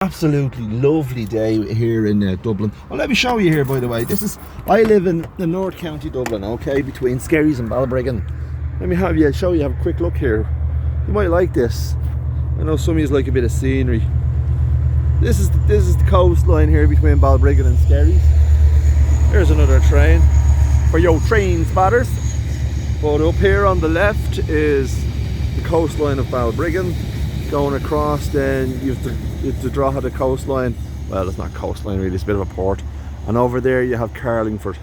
Absolutely lovely day here in Dublin. Well, let me show you here, by the way. I live in the North County Dublin, okay, between Skerries and Balbriggan. Let me have a quick look here. You might like this. I know some of you like a bit of scenery. This is the coastline here between Balbriggan and Skerries. There's another train for your train spotters. But up here on the left is the coastline of Balbriggan. Going across, then you have to draw the coastline. Well, it's not coastline really, it's a bit of a port. And over there you have Carlingford,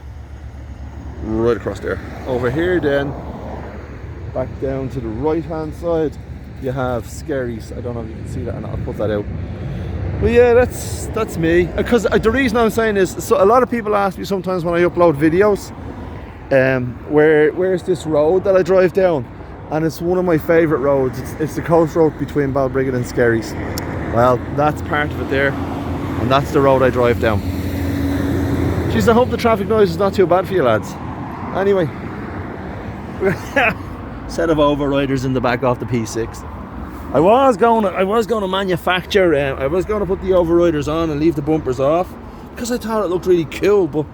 right across there. Over here then, back down to the right hand side, you have Skerries. I don't know if you can see that, and I'll put that out. But yeah, that's me. Because the reason I'm saying is, so a lot of people ask me sometimes when I upload videos, where's this road that I drive down? And it's one of my favourite roads. It's the coast road between Balbriggan and Skerries. Well, that's part of it there, and that's the road I drive down. Jeez, I hope the traffic noise is not too bad for you lads. Anyway, set of overriders in the back off the P6. I was going to manufacture. I was going to put the overriders on and leave the bumpers off because I thought it looked really cool. But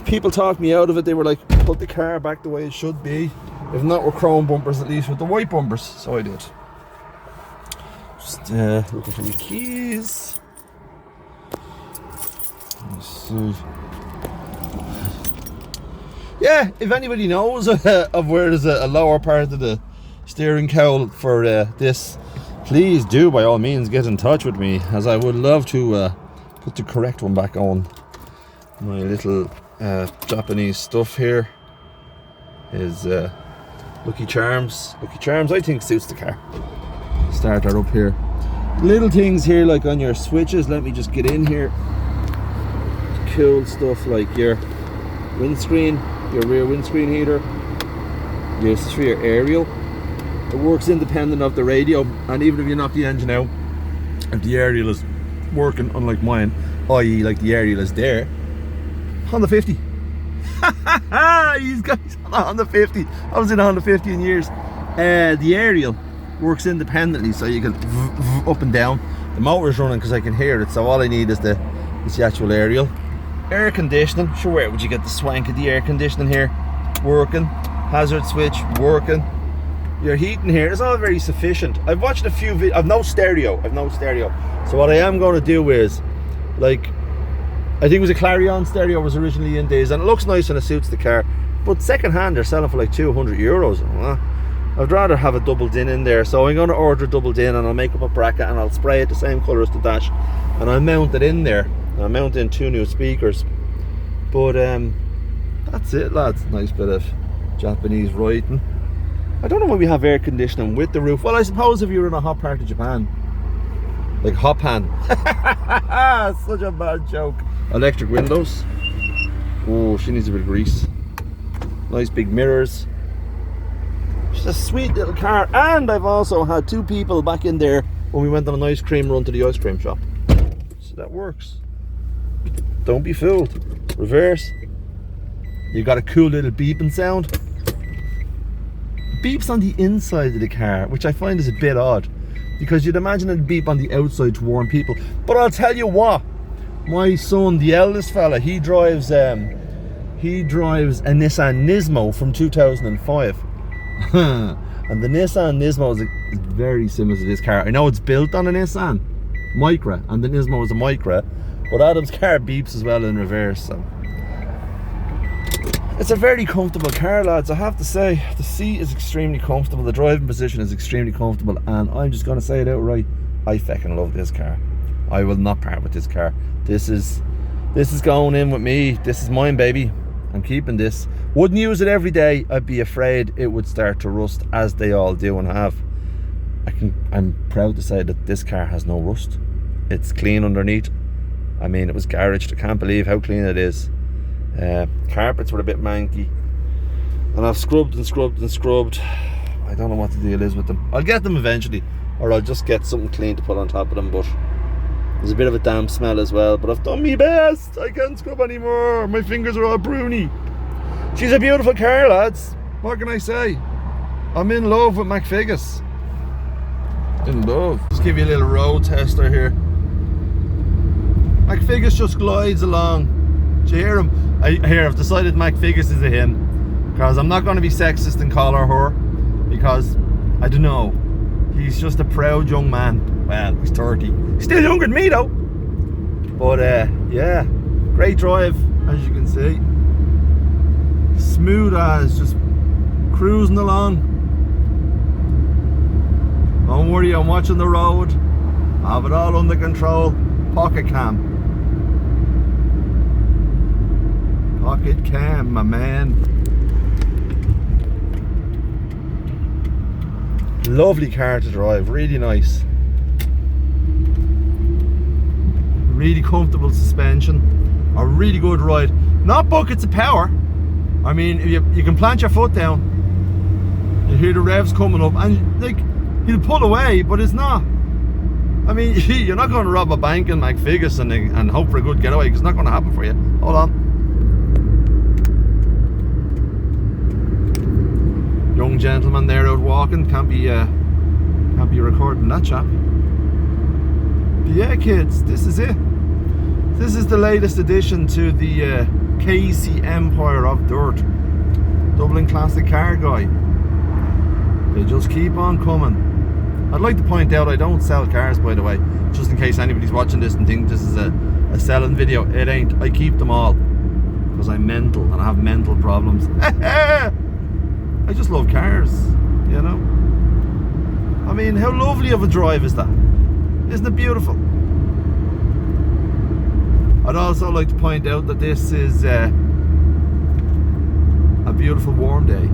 people talked me out of it. They were like, put the car back the way it should be. If not with chrome bumpers, at least with the white bumpers. So I did. Just looking for the keys. Let's see. Yeah, if anybody knows of where there's a lower part of the steering cowl for this, please do by all means get in touch with me, as I would love to put the correct one back on. My little Japanese stuff here is Lucky Charms. Lucky Charms, I think, suits the car. Starter up here. Little things here like on your switches. Let me just get in here. Cool stuff like your windscreen, your rear windscreen heater. This is for your aerial. It works independent of the radio, and even if you knock the engine out, if the aerial is working, unlike mine, i.e. like the aerial is there, Honda 50. He's got on a Honda 50. I was in a Honda 50 in years. The aerial works independently, so you can up and down. The motor is running because I can hear it, so all I need is the actual aerial. Air conditioning. Sure, where would you get the swank of the air conditioning here? Working. Hazard switch working. Your heating here is all very sufficient. I've watched a few videos. I've no stereo. So what I am going to do is, like, I think it was a Clarion stereo was originally in these, and it looks nice and it suits the car. But second hand, they're selling for like €200. I'd rather have a double din in there, so I'm going to order a double din, and I'll make up a bracket, and I'll spray it the same colour as the dash, and I'll mount it in there. I'll mount in 2 new speakers. But that's it, lads. Nice bit of Japanese writing. I don't know why we have air conditioning with the roof. Well, I suppose if you're in a hot part of Japan, like Hoppan. Such a bad joke. Electric windows. Oh, she needs a bit of grease. Nice big mirrors. Just a sweet little car. And I've also had 2 people back in there when we went on an ice cream run to the ice cream shop. So that works. Don't be fooled. Reverse. You got a cool little beeping sound. Beeps on the inside of the car, which I find is a bit odd, because you'd imagine it'd beep on the outside to warn people. But I'll tell you what, my son, the eldest fella, he drives a Nissan Nismo from 2005. And the Nissan Nismo is very similar to this car. I know it's built on a Nissan Micra, and the Nismo is a Micra, but Adam's car beeps as well in reverse. So it's a very comfortable car, lads, I have to say. The seat is extremely comfortable, the driving position is extremely comfortable, and I'm just going to say it outright, I fucking love this car. I will not part with this car. This is going in with me. This is mine, baby. I'm keeping this. Wouldn't use it every day. I'd be afraid it would start to rust, as they all do and have. I'm proud to say that this car has no rust. It's clean underneath. I mean, it was garaged. I can't believe how clean it is. Carpets were a bit manky, and I've scrubbed and scrubbed and scrubbed. I don't know what the deal is with them. I'll get them eventually, or I'll just get something clean to put on top of them, but there's a bit of a damp smell as well. But I've done my best. I can't scrub anymore. My fingers are all pruny. She's a beautiful car, lads. What can I say? I'm in love with Mc Figgis. In love. Just give you a little road tester here. Mc Figgis just glides along. Do you hear him? I've decided Mc Figgis is a him. Because I'm not going to be sexist and call her her. Because, I don't know. He's just a proud young man. Well, he's 30. He's still younger than me though. But yeah. Great drive, as you can see. Smooth as, just cruising along. Don't worry, I'm watching the road. I have it all under control. Pocket cam. Pocket cam, my man. Lovely car to drive, really nice. Really comfortable suspension. A really good ride. Not buckets of power. I mean, you can plant your foot down. You hear the revs coming up, and like, he'll pull away, but it's not. I mean, you're not going to rob a bank in Mc Figgis and hope for a good getaway, because it's not going to happen for you. Hold on. Young gentleman there out walking. Can't be recording that chap. But yeah, kids, this is it. This is the latest addition to the KC Empire of Dirt. Dublin Classic Car Guy. They just keep on coming. I'd like to point out I don't sell cars, by the way, just in case anybody's watching this and thinks this is a selling video. It ain't. I keep them all because I'm mental and I have mental problems. I just love cars, you know. I mean, how lovely of a drive is that? Isn't it beautiful? I'd also like to point out that this is a beautiful warm day.